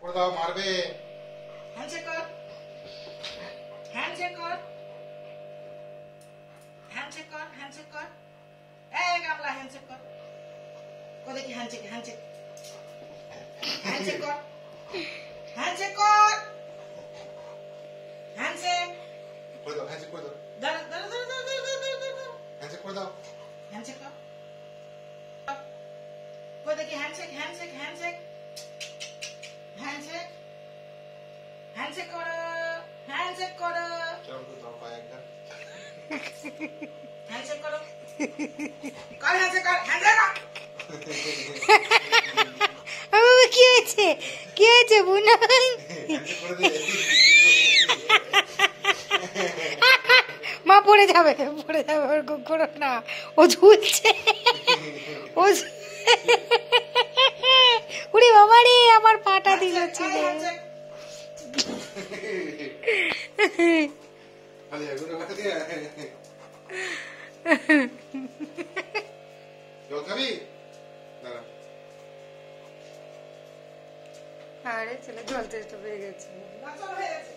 করে দাও, মারবে। হ্যান্ডশেক কর, হ্যান্ডশেক কর, হ্যান্ডশেক কর, হ্যান্ডশেক কর। এই গামলা হ্যান্ডশেক কর। কো দেখি হ্যান্ডশেক, হ্যান্ডশেক, হ্যান্ডশেক কর, হ্যান্ডশেক কর, হ্যান্ডশেক করে দাও, হ্যান্ডশেক করে দাও, দাঁড়া দাঁড়া দাঁড়া দাঁড়া দাঁড়া দাঁড়া। হ্যান্ডশেক করে দাও। হ্যান্ডশেক কর। কো দেখি handshake, handshake, handshake, handshake, handshake করো, হ্যান্ডশেক করো, কেমন করে দাও পায়ে একবার। হ্যান্ডশেক করো, কর হ্যান্ডশেক কর, হ্যান্ডশেক কর। বাবা কি হয়েছে, কি হয়েছে বুনা? হ্যান্ডশেক করে দে। মা পড়ে যাবে, পড়ে যাবে, ওরকম করো না, ও ঝুলছে, ও উড়ি বাবা রে, আমার পাটা দিল ছিল। খালি এগুলো খাতে দিয়ে। জল খাবি? দাঁড়া। আরে ছেলে জল চেষ্টা পেয়ে গেছে। বাচ্চা হয়ে গেছে।